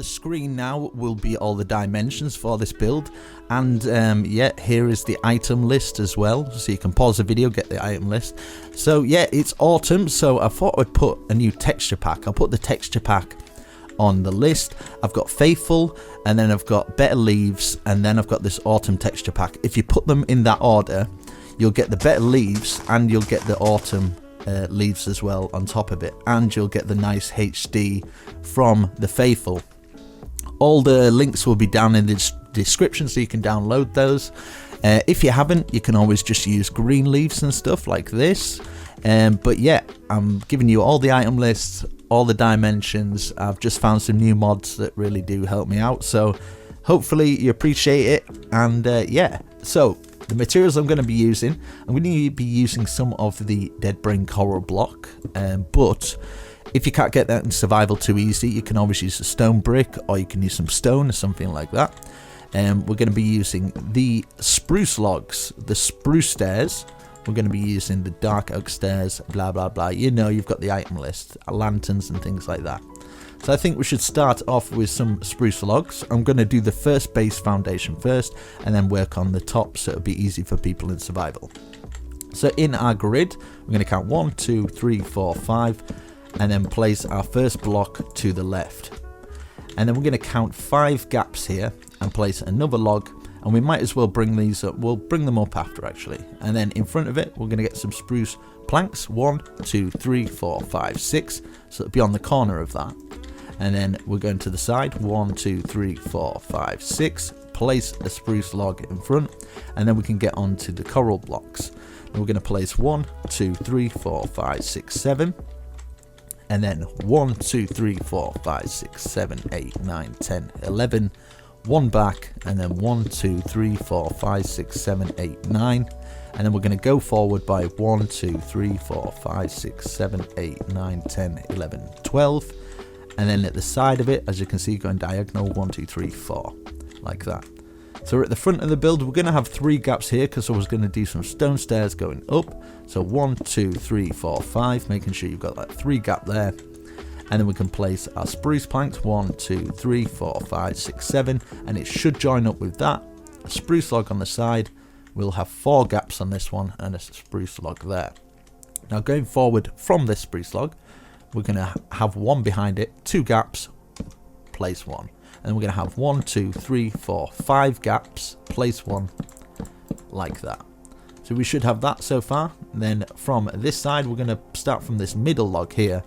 screen now will be all the dimensions for this build, and yeah, here is the item list as well, so you can pause the video, get the item list. So yeah, it's autumn, so I thought I'd put a new texture pack. I'll put the texture pack on the list. I've got Faithful, and then I've got Better Leaves, and then I've got this autumn texture pack. If you put them in that order, you'll get the Better Leaves and you'll get the autumn leaves as well on top of it, and you'll get the nice HD from the Faithful. All the links will be down in the description, so you can download those. If you haven't, you can always just use green leaves and stuff like this. But yeah, I'm giving you all the item lists, all the dimensions. I've just found some new mods that really do help me out, so hopefully you appreciate it. And yeah, so the materials I'm going to be using, I'm going to be using some of the Dead Brain Coral block, but if you can't get that in survival too easy, you can always use a stone brick, or you can use some stone or something like that. We're going to be using the spruce logs, the spruce stairs. We're going to be using the dark oak stairs, blah blah blah. You know, you've got the item list, lanterns and things like that. So I think we should start off with some spruce logs. I'm going to do the first base foundation first, and then work on the top, so it'll be easy for people in survival. So in our grid, we're going to count 1, 2, 3, 4, 5, and then place our first block to the left. And then we're going to count 5 gaps here and place another log, and we might as well bring these up. We'll bring them up after, actually. And then in front of it, we're going to get some spruce planks. 1, 2, 3, 4, 5, 6. So it'll be on the corner of that. And then we're going to the side. 1, 2, 3, 4, 5, 6. Place a spruce log in front, and then we can get on to the coral blocks. And we're going to place 1, 2, 3, 4, 5, 6, 7. And then 1, 2, 3, 4, 5, 6, 7, 8, 9, 10, 11. One back, and then 1, 2, 3, 4, 5, 6, 7, 8, 9. And then we're going to go forward by 1, 2, 3, 4, 5, 6, 7, 8, 9, 10, 11, 12. And then at the side of it, as you can see, going diagonal, 1, 2, 3, 4, like that. So we're at the front of the build. We're going to have 3 gaps here, because I was going to do some stone stairs going up. So 1, 2, 3, 4, 5, making sure you've got that 3 gap there. And then we can place our spruce planks, 1, 2, 3, 4, 5, 6, 7, and it should join up with that. A spruce log on the side. We'll have 4 gaps on this one, and a spruce log there. Now going forward from this spruce log, we're going to have 1 behind it, 2 gaps, place 1. And we're going to have 1, 2, 3, 4, 5 gaps, place 1, like that. So we should have that so far. And then from this side, we're going to start from this middle log here.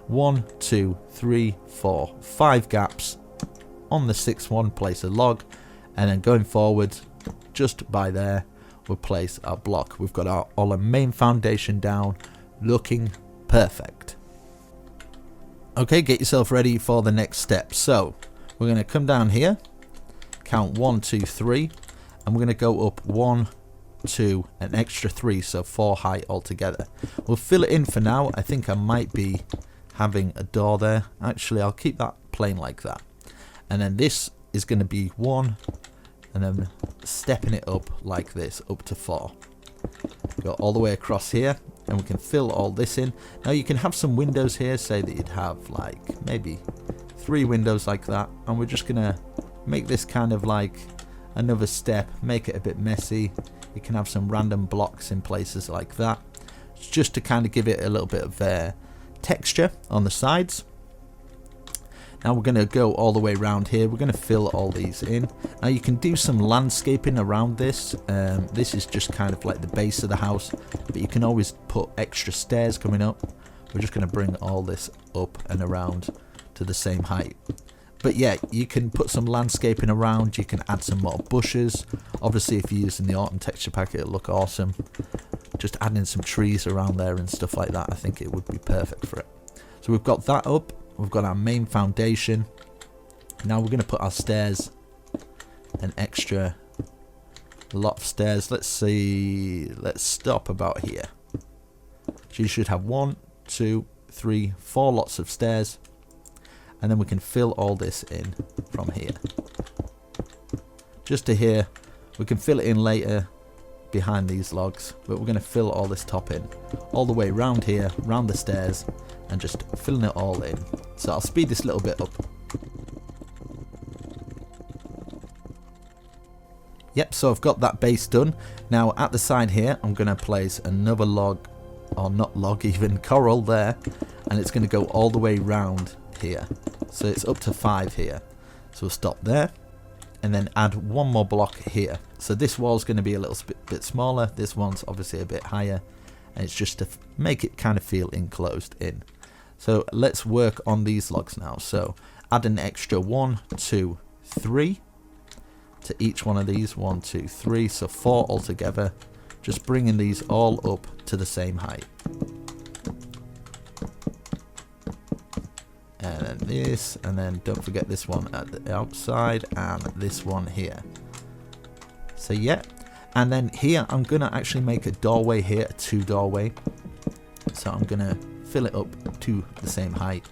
1, 2, 3, 4, 5 gaps. On the 6th one, place a log. And then going forward, just by there, we'll place our block. We've got all our main foundation down, looking perfect. Okay, get yourself ready for the next step. So we're going to come down here, count 1, 2, 3, and we're going to go up 1, 2, an extra 3, so 4 height altogether. We'll fill it in for now. I think I might be having a door there. Actually, I'll keep that plain like that. And then this is going to be 1, and then stepping it up like this, up to 4. Go all the way across here, and we can fill all this in. Now you can have some windows here, say that you'd have like maybe 3 windows like that, and we're just gonna make this kind of like another step, make it a bit messy. You can have some random blocks in places like that, just to kind of give it a little bit of texture on the sides. Now we're going to go all the way around here. We're going to fill all these in. Now you can do some landscaping around this. This is just kind of like the base of the house, but you can always put extra stairs coming up. We're just going to bring all this up and around to the same height. But yeah, you can put some landscaping around. You can add some more bushes. Obviously, if you're using the autumn texture pack, it'll look awesome. Just adding some trees around there and stuff like that, I think it would be perfect for it. So we've got that up. We've got our main foundation. Now we're going to put our stairs, an extra lot of stairs. Let's see. Let's stop about here. So you should have 1, 2, 3, 4 lots of stairs. And then we can fill all this in from here. Just to here. We can fill it in later behind these logs. But we're going to fill all this top in. All the way around here, around the stairs. And just filling it all in. So I'll speed this a little bit up. Yep, so I've got that base done. Now at the side here, I'm going to place another log, or not log even, coral there, and it's going to go all the way round here. So it's up to 5 here. So we'll stop there, and then add one more block here. So this wall's going to be a little bit smaller, this one's obviously a bit higher, and it's just to make it kind of feel enclosed in. So let's work on these logs now. So add an extra 1, 2, 3 to each one of these. 1, 2, 3, so 4 altogether. Just bringing these all up to the same height. And then this, and then don't forget this one at the outside, and this one here. So yeah, and then here I'm gonna actually make a doorway here, a 2 doorway. So I'm gonna fill it up to the same height,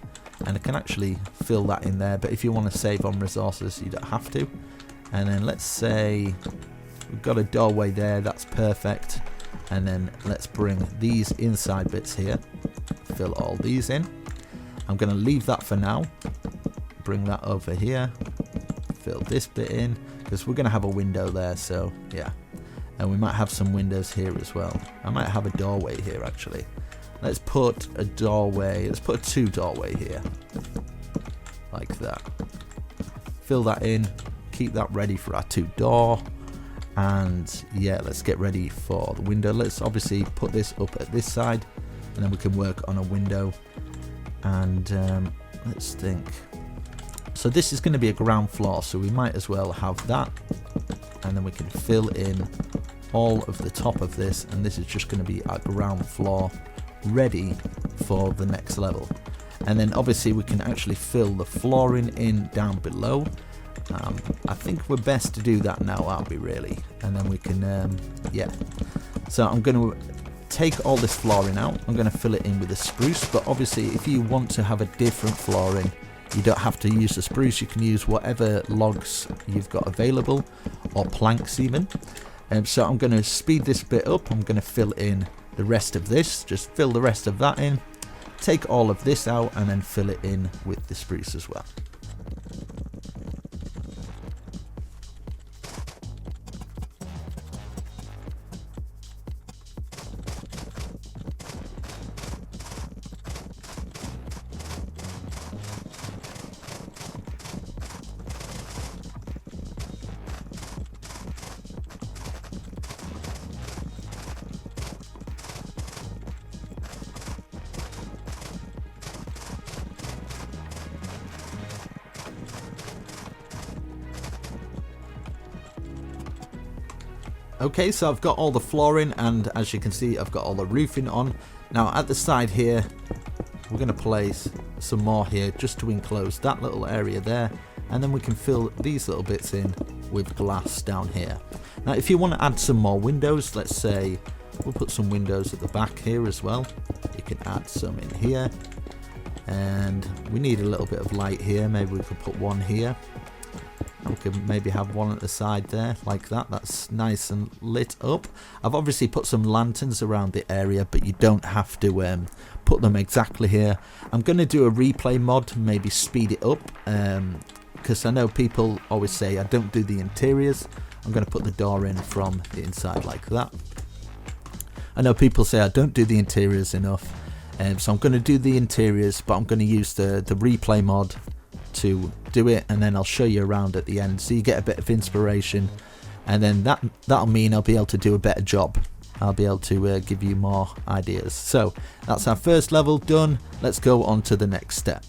and I can actually fill that in there, but if you want to save on resources you don't have to. And then let's say we've got a doorway there, that's perfect. And then let's bring these inside bits here, fill all these in. I'm going to leave that for now, bring that over here, fill this bit in, because we're going to have a window there, so yeah. And we might have some windows here as well. I might have a doorway here actually. Let's put a doorway, let's put a 2 doorway here, like that. Fill that in, keep that ready for our 2 door, and yeah, let's get ready for the window. Let's obviously put this up at this side, and then we can work on a window. And let's think. So this is going to be a ground floor, so we might as well have that, and then we can fill in all of the top of this, and this is just going to be our ground floor ready for the next level. And then obviously we can actually fill the flooring in down below. I think we're best to do that now, aren't we, really? And then we can yeah, so I'm going to take all this flooring out. I'm going to fill it in with the spruce, but obviously if you want to have a different flooring, you don't have to use the spruce. You can use whatever logs you've got available, or planks even. So I'm going to speed this bit up. I'm going to fill in the rest of this, just fill the rest of that in, take all of this out, and then fill it in with the spruce as well. Okay, so I've got all the flooring, and as you can see I've got all the roofing on. Now at the side here we're going to place some more here just to enclose that little area there, and then we can fill these little bits in with glass down here. Now if you want to add some more windows, let's say we'll put some windows at the back here as well. You can add some in here, and we need a little bit of light here. Maybe we could put one here. We could maybe have one at the side there, like that. That's nice and lit up. I've obviously put some lanterns around the area, but you don't have to put them exactly here. I'm going to do a replay mod, maybe speed it up, because I know people always say I don't do the interiors. I'm going to put the door in from the inside like that. I know people say I don't do the interiors enough, so I'm going to do the interiors, but I'm going to use the replay mod to do it, and then I'll show you around at the end so you get a bit of inspiration, and then that'll mean I'll be able to do a better job. I'll be able to give you more ideas. So that's our first level done. Let's go on to the next step.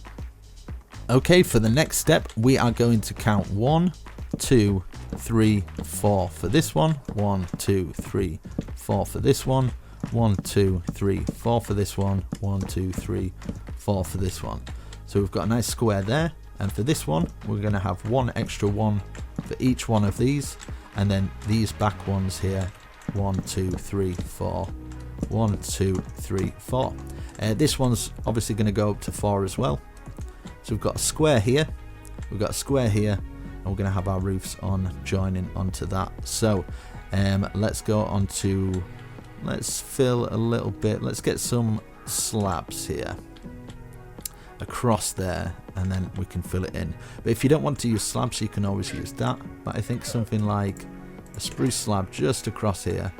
Okay, for the next step we are going to count 1, 2, 3, 4 for this one, 1, 2, 3, 4 for this one, 1, 2, 3, 4 for this one, 1, 2, 3, 4 for this one. So we've got a nice square there. And for this one, we're going to have one extra one for each one of these, and then these back ones here, 1, 2, 3, 4, 1, 2, 3, 4. This one's obviously going to go up to 4 as well. So we've got a square here, we've got a square here, and we're going to have our roofs on joining onto that. So let's go on to, let's fill a little bit, let's get some slabs here across there, and then we can fill it in. But if you don't want to use slabs, you can always use that, but I think something like a spruce slab just across here,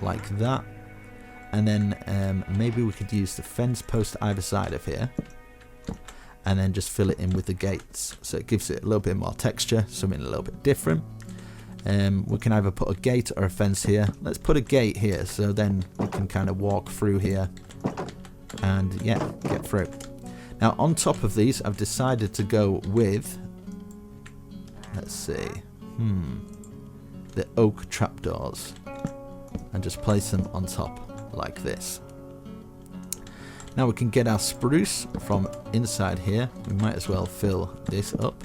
like that. And then maybe we could use the fence post either side of here, and then just fill it in with the gates, so it gives it a little bit more texture, something a little bit different. We can either put a gate or a fence here. Let's put a gate here, so then we can kind of walk through here and yeah, get through. Now on top of these, I've decided to go with, let's see, the oak trapdoors, and just place them on top like this. Now we can get our spruce from inside here. We might as well fill this up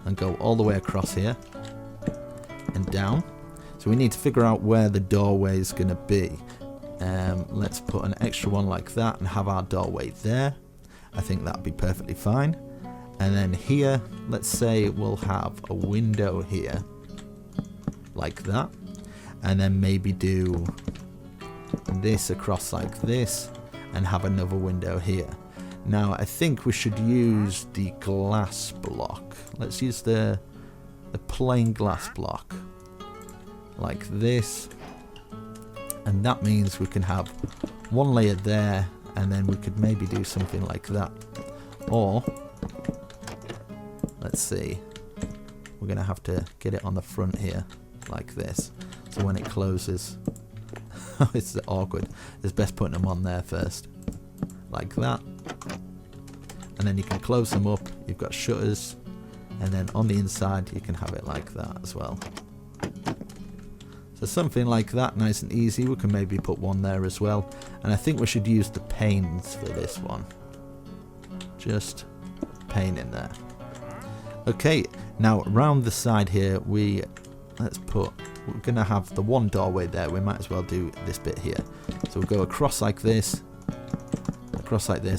and go all the way across here and down. So we need to figure out where the doorway is going to be. Let's put an extra one like that and have our doorway there. I think that'd be perfectly fine. And then here, let's say we'll have a window here like that, and then maybe do this across like this and have another window here. Now I think we should use the glass block. Let's use the plain glass block like this, and that means we can have one layer there, and then we could maybe do something like that. Or let's see, we're gonna have to get it on the front here like this, so when it closes it's awkward. It's best putting them on there first like that, and then you can close them up. You've got shutters, and then on the inside you can have it like that as well. So something like that, nice and easy. We can maybe put one there as well, and I think we should use the panes for this one. Just pane in there. Okay, now around the side here, we're gonna have the one doorway there. We might as well do this bit here. So we'll go across like this,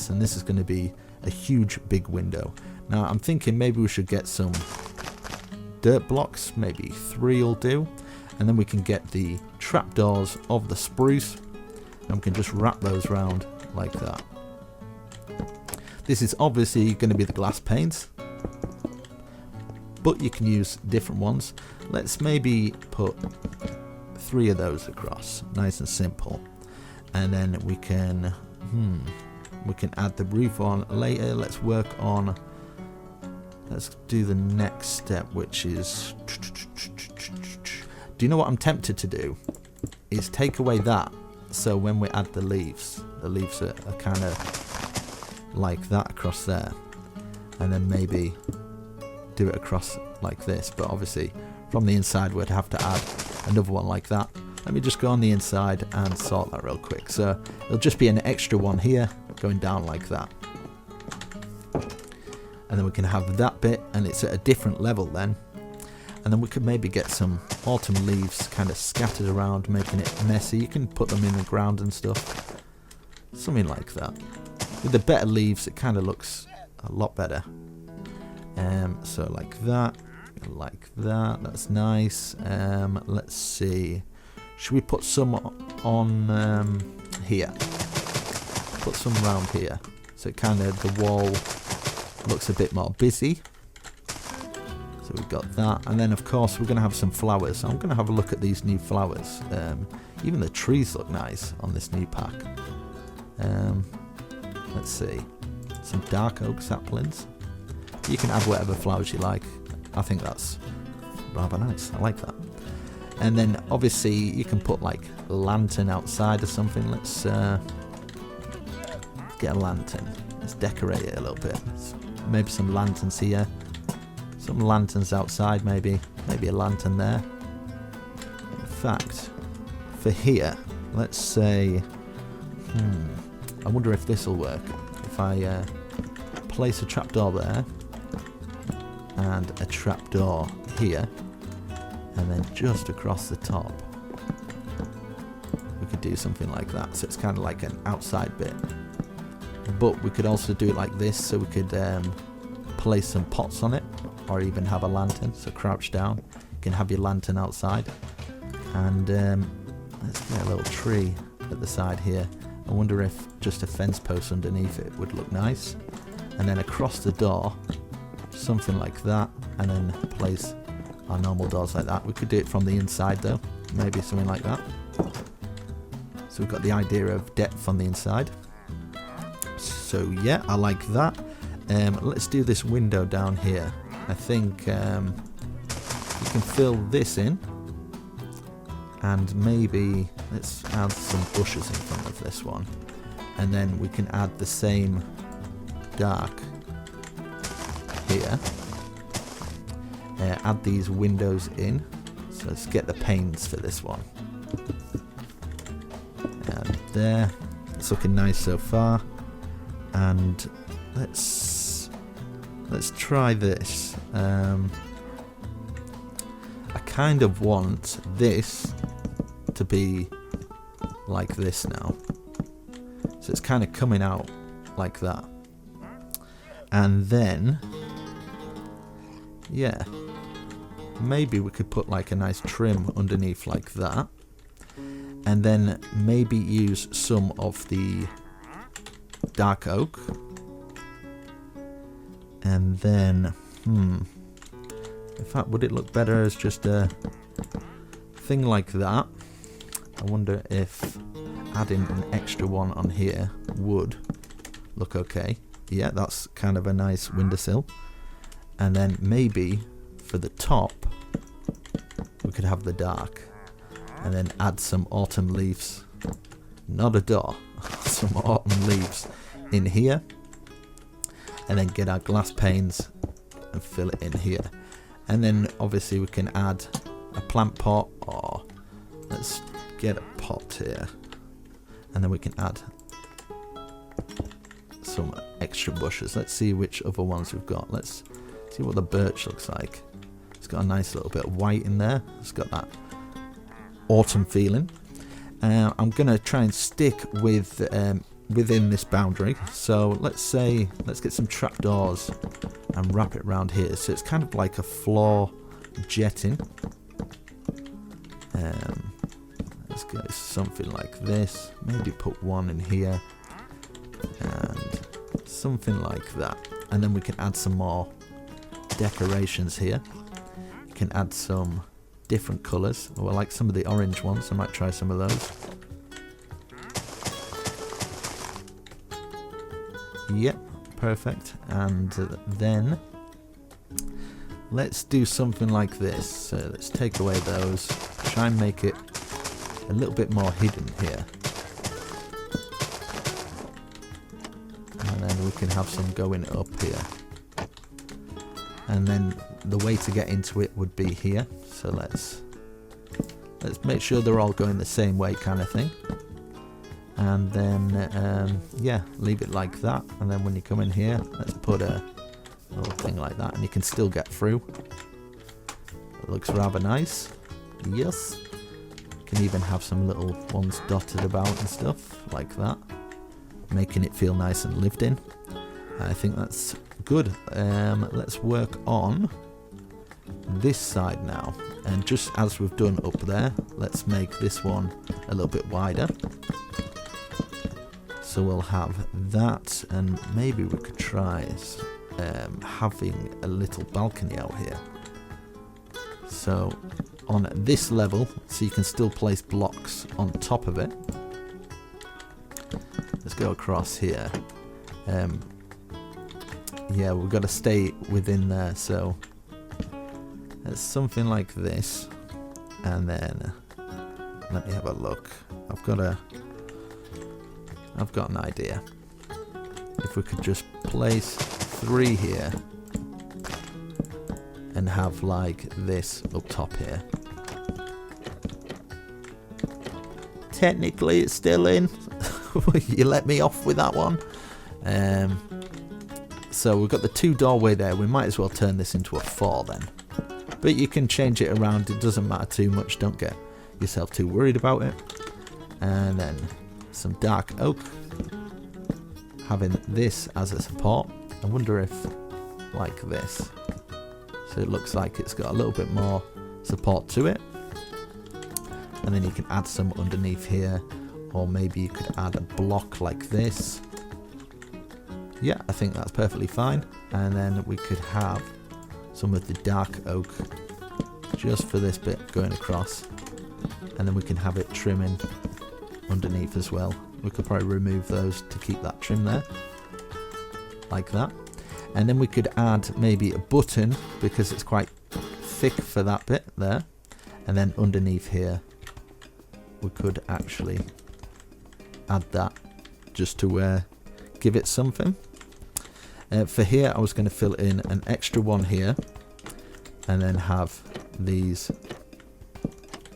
and this is going to be a huge big window. Now I'm thinking maybe we should get some dirt blocks, maybe 3 will do, and then we can get the trapdoors of the spruce, and we can just wrap those around like that. This is obviously going to be the glass panes, but you can use different ones. Let's maybe put 3 of those across, nice and simple, and then we can add the roof on later. Let's do the next step, which is, do you know what I'm tempted to do? Is take away that, so when we add the leaves are kind of like that across there, and then maybe do it across like this, but obviously from the inside we'd have to add another one like that. Let me just go on the inside and sort that real quick. So it'll just be an extra one here going down like that, and then we can have that bit, and it's at a different level then, and then we could maybe get some autumn leaves kind of scattered around, making it messy. You can put them in the ground and stuff, something like that. With the better leaves it kind of looks a lot better. So like that, that's nice. Let's see, should we put some on here? Put some around here, so it kind of, the wall looks a bit more busy. So we've got that, and then of course we're going to have some flowers. I'm going to have a look at these new flowers. Even the trees look nice on this new pack. Let's see, some dark oak saplings. You can add whatever flowers you like. I think that's rather nice. I like that. And then obviously you can put like a lantern outside or something. Let's get a lantern. Let's decorate it a little bit. Maybe some lanterns here, some lanterns outside, maybe a lantern there. In fact, for here, let's say, I wonder if this will work. If I place a trapdoor there and a trapdoor here, and then just across the top we could do something like that, so it's kind of like an outside bit. But we could also do it like this, so we could place some pots on it, or even have a lantern. So crouch down, you can have your lantern outside, and let's get a little tree at the side here. I wonder if just a fence post underneath it would look nice, and then across the door something like that, and then place our normal doors like that. We could do it from the inside though, maybe something like that. So we've got the idea of depth on the inside. So yeah, I like that. Let's do this window down here. I think we can fill this in, and maybe let's add some bushes in front of this one, and then we can add the same dark here. Add these windows in. So let's get the panes for this one. And there, it's looking nice so far. And let's try this. I kind of want this to be like this now. So it's kind of coming out like that. And then, yeah, maybe we could put like a nice trim underneath like that. And then maybe use some of the dark oak. And then, in fact, would it look better as just a thing like that? I wonder if adding an extra one on here would look okay. Yeah, that's kind of a nice windowsill. And then maybe for the top, we could have the dark. And then add some autumn leaves. Not a door. Some autumn leaves in here. And then get our glass panes and fill it in here. And then obviously we can add a plant pot, or let's get a pot here. And then we can add some extra bushes. Let's see which other ones we've got. Let's see what the birch looks like. It's got a nice little bit of white in there. It's got that autumn feeling. I'm gonna try and stick with within this boundary. So let's get some trapdoors and wrap it around here. So it's kind of like a floor jetting. Let's go something like this. Maybe put one in here and something like that. And then we can add some more decorations here. You can add some different colours. Oh, I like some of the orange ones. I might try some of those. Yep, perfect. And then let's do something like this. So let's take away those. Try and make it a little bit more hidden here. And then we can have some going up here. And then the way to get into it would be here. So let's make sure they're all going the same way, kind of thing. And then yeah, leave it like that. And then when you come in here, let's put a little thing like that, and you can still get through. It looks rather nice. Yes. Can even have some little ones dotted about and stuff like that, making it feel nice and lived in. I think that's good. Let's work on this side now, and just as we've done up there, let's make this one a little bit wider. So we'll have that, and maybe we could try having a little balcony out here. So on this level, so you can still place blocks on top of it. Let's go across here. Yeah, we've got to stay within there, so it's something like this. And then let me have a look. I've got an idea. If we could just place 3 here and have like this up top here. Technically it's still in. You let me off with that one. So we've got the 2 doorway there. We might as well turn this into a 4 then. But you can change it around. It doesn't matter too much. Don't get yourself too worried about it. And then some dark oak. Having this as a support. I wonder if like this. So it looks like it's got a little bit more support to it. And then you can add some underneath here. Or maybe you could add a block like this. Yeah, I think that's perfectly fine. And then we could have some of the dark oak just for this bit going across, and then we can have it trimming underneath as well. We could probably remove those to keep that trim there, like that. And then we could add maybe a button because it's quite thick for that bit there, and then underneath here we could actually add that just to give it something. For here I was going to fill in an extra one here and then have these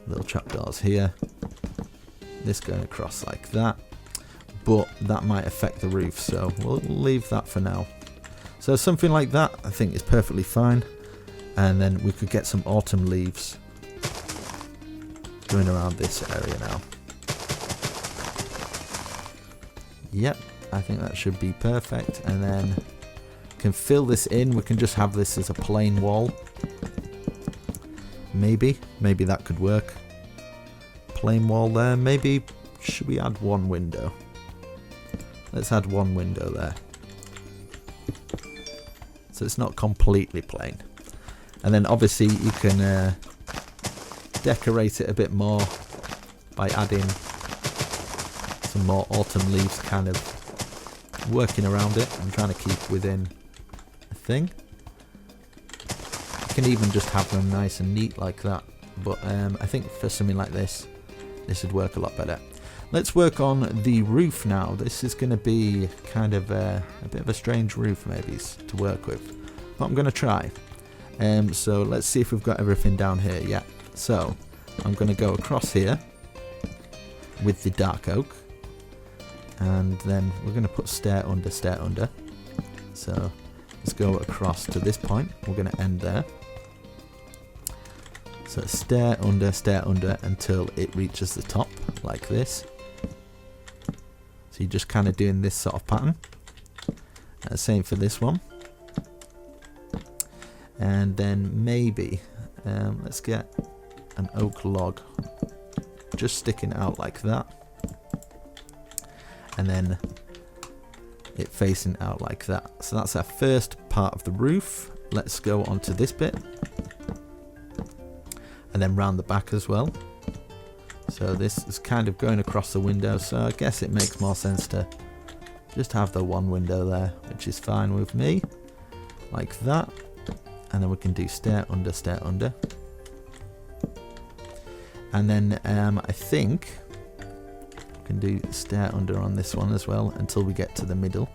little trapdoors here, this going across like that, but that might affect the roof, so we'll leave that for now. So something like that I think is perfectly fine, and then we could get some autumn leaves going around this area now. Yep, I think that should be perfect, and then can fill this in. We can just have this as a plain wall. Maybe that could work. Plain wall there. Maybe should we add one window? Let's add one window there, so it's not completely plain. And then obviously you can decorate it a bit more by adding some more autumn leaves, kind of working around it. I'm trying to keep within a thing. You can even just have them nice and neat like that, but I think for something like this would work a lot better. Let's work on the roof now. This is going to be kind of a bit of a strange roof maybe to work with, but I'm going to try. So let's see if we've got everything down here. Yeah, so I'm going to go across here with the dark oak, and then we're going to put stair under. So let's go across to this point. We're going to end there. So stair under until it reaches the top like this. So you're just kind of doing this sort of pattern. Same for this one. And then maybe let's get an oak log just sticking out like that, and then it facing out like that. So that's our first part of the roof. Let's go on to this bit, and then round the back as well. So this is kind of going across the window, so I guess it makes more sense to just have the one window there, which is fine with me, like that. And then we can do stair under. And then I think we can do stair under on this one as well until we get to the middle,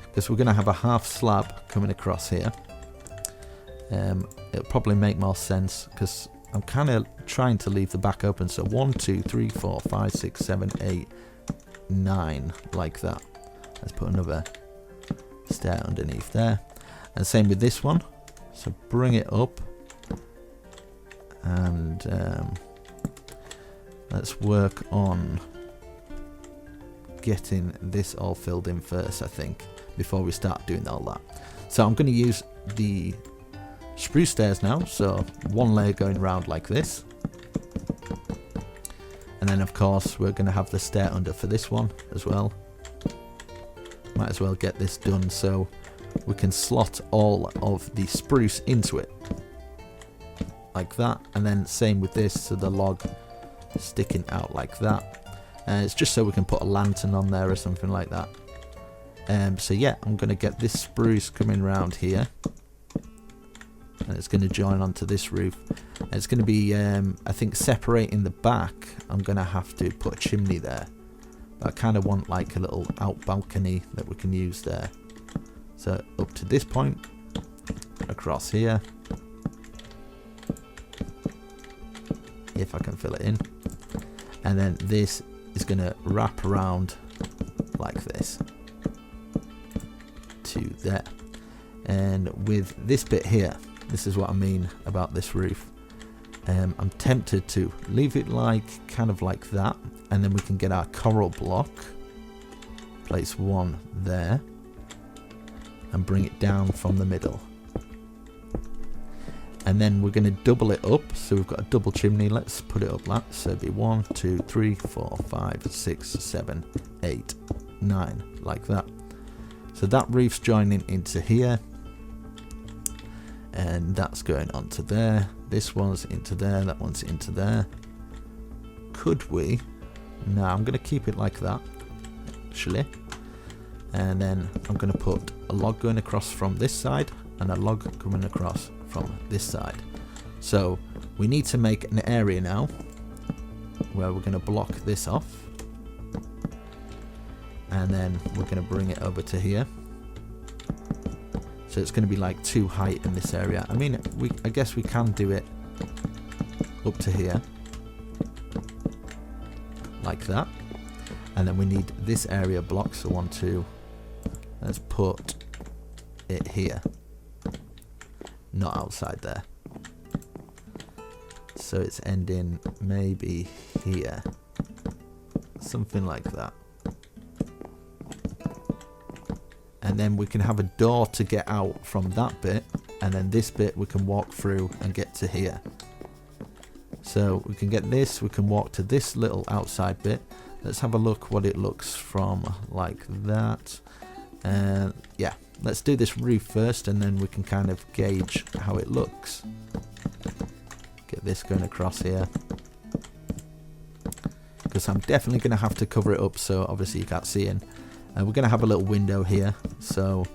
because we're going to have a half slab coming across here. It'll probably make more sense because I'm kind of trying to leave the back open. So 1, 2, 3, 4, 5, 6, 7, 8, 9, like that. Let's put another stair underneath there, and same with this one. So bring it up, and let's work on getting this all filled in first, I think, before we start doing all that. So I'm going to use the spruce stairs now, so one layer going round like this, and then of course we're going to have the stair under for this one as well. Might as well get this done so we can slot all of the spruce into it like that, and then same with this, so the log sticking out like that. It's just so we can put a lantern on there or something like that. So yeah, I'm going to get this spruce coming round here, and it's going to join onto this roof. And it's going to be I think separating the back. I'm going to have to put a chimney there. I kind of want like a little out balcony that we can use there. So up to this point, across here, if I can fill it in, and then this is going to wrap around like this to there. And with this bit here, this is what I mean about this roof. I'm tempted to leave it like kind of like that, and then we can get our coral block, place one there, and bring it down from the middle. And then we're going to double it up, so we've got a double chimney. Let's put it up like so. It'd be 1, 2, 3, 4, 5, 6, 7, 8, 9, like that. So that roof's joining into here. and that's going onto there. This one's into there, that one's into there. Could we? No, I'm going to keep it like that, actually. And then I'm going to put a log going across from this side and a log coming across from this side. So we need to make an area now where we're going to block this off. And then we're going to bring it over to here. So it's going to be like 2 height in this area. I mean, I guess we can do it up to here. Like that. And then we need this area blocked. So 1, 2. Let's put it here. Not outside there. So it's ending maybe here. Something like that. And then we can have a door to get out from that bit, and then this bit we can walk through and get to here. So we can get this, we can walk to this little outside bit. Let's have a look what it looks from like that. And yeah, let's do this roof first, and then we can kind of gauge how it looks. Get this going across here, because I'm definitely going to have to cover it up, so obviously you can't see in. And we're going to have a little window here, so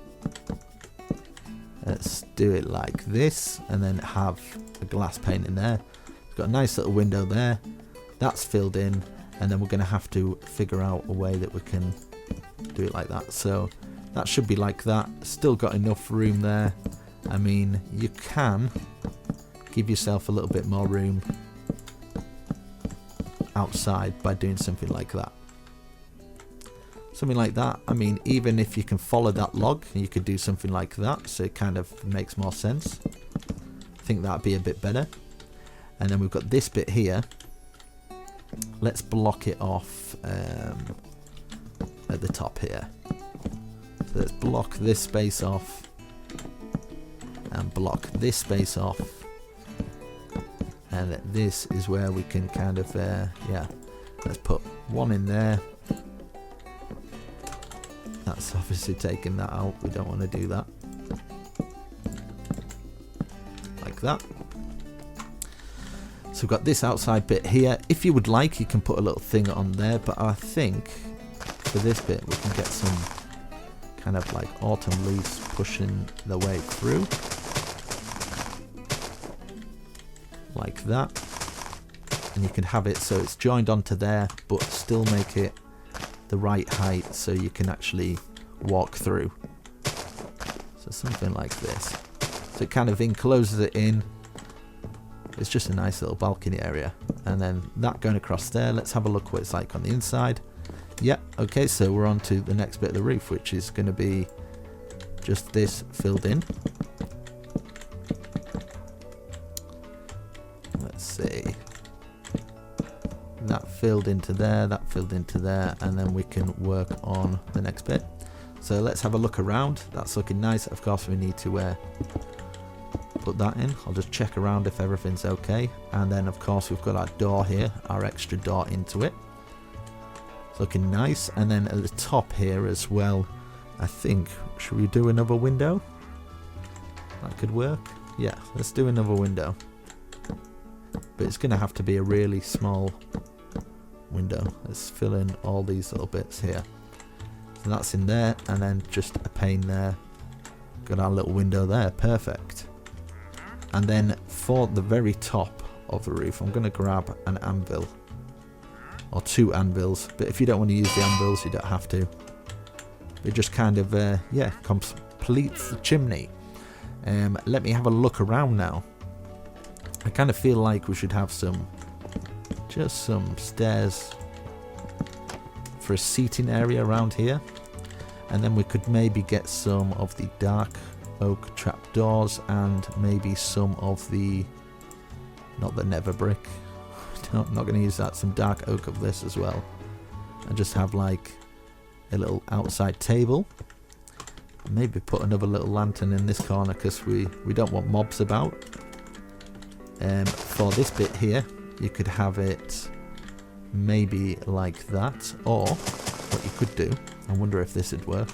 let's do it like this, and then have a glass pane in there. We've got a nice little window there, that's filled in, and then we're going to have to figure out a way that we can do it like that. So that should be like that. Still got enough room there. I mean, you can give yourself a little bit more room outside by doing something like that. Something like that. I mean, even if you can follow that log, you could do something like that, so it kind of makes more sense. I think that'd be a bit better. And then we've got this bit here. Let's block it off at the top here. So let's block this space off and block this space off. And this is where we can kind of, yeah, let's put one in there. That's obviously taking that out. We don't want to do that. Like that. So we've got this outside bit here. If you would like, you can put a little thing on there, but I think for this bit we can get some kind of like autumn leaves pushing their way through. Like that. And you can have it so it's joined onto there, but still make it the right height so you can actually walk through. So something like this. So it kind of encloses it in. It's just a nice little balcony area. And then that going across there. Let's have a look what it's like on the inside. Yeah, okay, so we're on to the next bit of the roof, which is going to be just this filled in. Let's see. That filled into there, that filled into there, and then we can work on the next bit. So let's have a look around. That's looking nice. Of course we need to put that in. I'll just check around if everything's okay. And then of course we've got our door here, our extra door into it. It's looking nice. And then at the top here as well, I think, should we do another window? That could work. Yeah, let's do another window. But it's going to have to be a really small window. Let's fill in all these little bits here. So that's in there, and then just a pane there. Got our little window there, perfect. And then for the very top of the roof, I'm going to grab an anvil. Or 2 anvils, but if you don't want to use the anvils, you don't have to. It just kind of, yeah, completes the chimney. Let me have a look around now. I kind of feel like we should have just some stairs for a seating area around here. And then we could maybe get some of the dark oak trapdoors and maybe some of the, not the nether brick. I'm not going to use that, some dark oak of this as well. And just have like a little outside table. Maybe put another little lantern in this corner because we don't want mobs about. For this bit here, you could have it maybe like that, or what you could do, I wonder if this would work,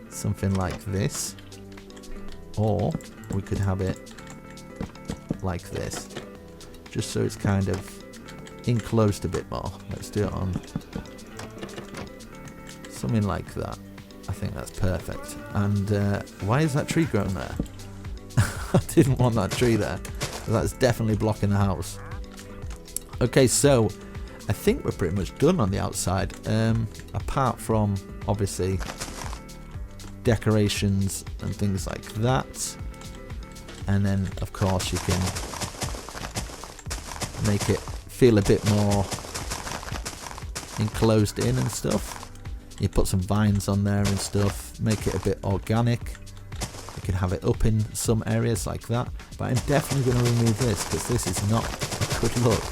something like this. Or we could have it like this, just so it's kind of enclosed a bit more. Let's do it on something like that. I think that's perfect. And why is that tree growing there? I didn't want that tree there. That's definitely blocking the house. Okay, so I think we're pretty much done on the outside, apart from obviously decorations and things like that. And then of course you can make it feel a bit more enclosed in and stuff. You put some vines on there and stuff, make it a bit organic. You can have it up in some areas like that, but I'm definitely going to remove this because this is not a good look.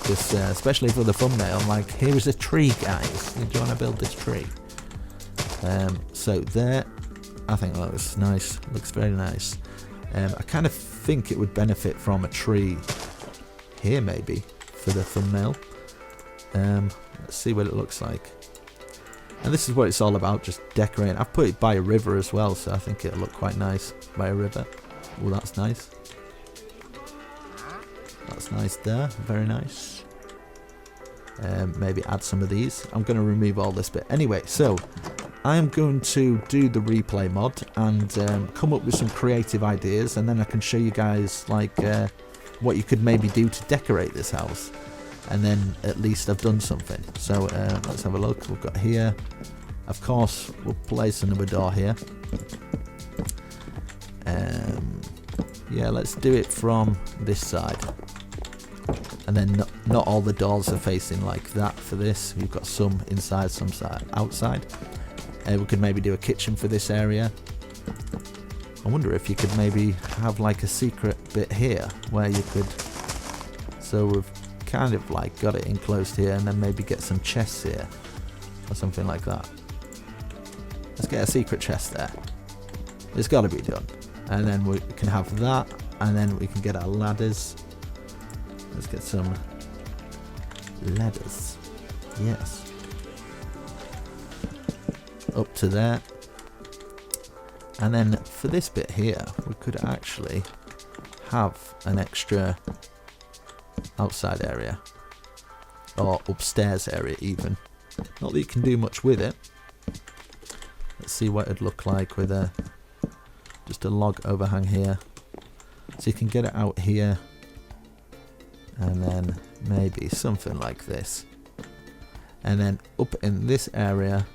This, especially for the thumbnail, I'm like, here is a tree, guys. Do you want to build this tree? So there, I think that looks nice. Looks very nice. I kind of think it would benefit from a tree here, maybe for the thumbnail. Let's see what it looks like. And this is what it's all about, just decorating. I've put it by a river as well, so I think it'll look quite nice by a river. Oh, that's nice. That's nice there, very nice. Maybe add some of these. I'm going to remove all this bit. Anyway, so I'm going to do the replay mod and come up with some creative ideas, and then I can show you guys like what you could maybe do to decorate this house. And then at least I've done something. So let's have a look. We've got here, of course, we'll place another door here. Yeah, let's do it from this side. And then not all the doors are facing like that for this. We've got some inside, some side outside. We could maybe do a kitchen for this area. I wonder if you could maybe have like a secret bit here where you could, so we've kind of like got it enclosed here, and then maybe get some chests here or something like that. Let's get a secret chest there. It's got to be done. And then we can have that, and then we can get our ladders. Let's get some ladders. Yes. Up to there. And then for this bit here, we could actually have an extra outside area, or upstairs area even. Not that you can do much with it. Let's see what it'd look like with a just a log overhang here. So you can get it out here, and then maybe something like this. And then up in this area,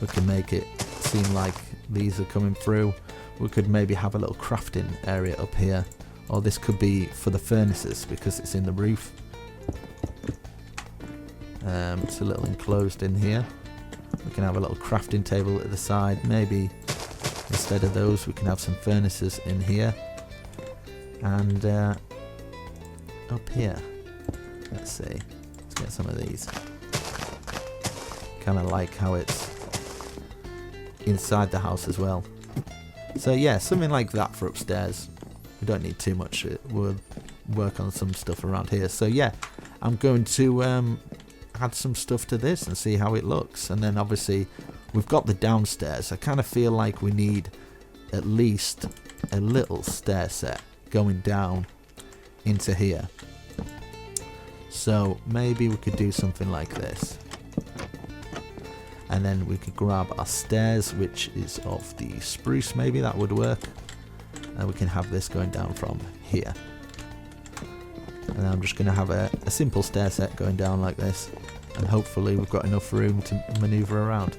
we can make it seem like these are coming through. We could maybe have a little crafting area up here. Or this could be for the furnaces because it's in the roof. It's a little enclosed in here. We can have a little crafting table at the side. Maybe instead of those we can have some furnaces in here. And up here, let's see. Let's get some of these. Kind of like how it's inside the house as well. So yeah, something like that for upstairs. We don't need too much. We'll work on some stuff around here. So yeah, I'm going to add some stuff to this and see how it looks. And then obviously we've got the downstairs. I kind of feel like we need at least a little stair set going down into here. So maybe we could do something like this. And then we could grab our stairs, which is of the spruce, maybe that would work. And we can have this going down from here. And I'm just going to have a simple stair set going down like this. And hopefully we've got enough room to maneuver around.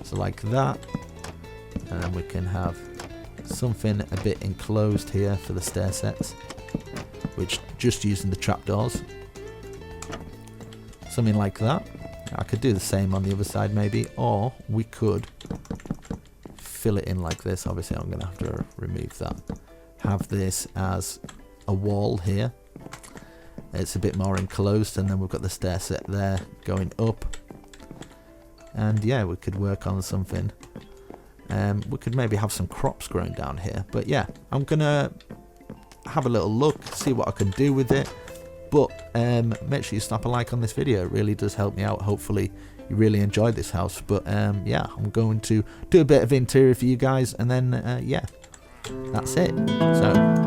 So like that. And then we can have something a bit enclosed here for the stair sets. Which just using the trapdoors. Something like that. I could do the same on the other side maybe. Or we could fill it in like this. Obviously I'm going to have to remove that. Have this as a wall here. It's a bit more enclosed, and then we've got the stair set there going up. And yeah, we could work on something. We could maybe have some crops growing down here. But yeah, I'm going to have a little look, see what I can do with it. But make sure you snap a like on this video. It really does help me out. Hopefully you really enjoyed this house. But yeah, I'm going to do a bit of interior for you guys, and then yeah, that's it. So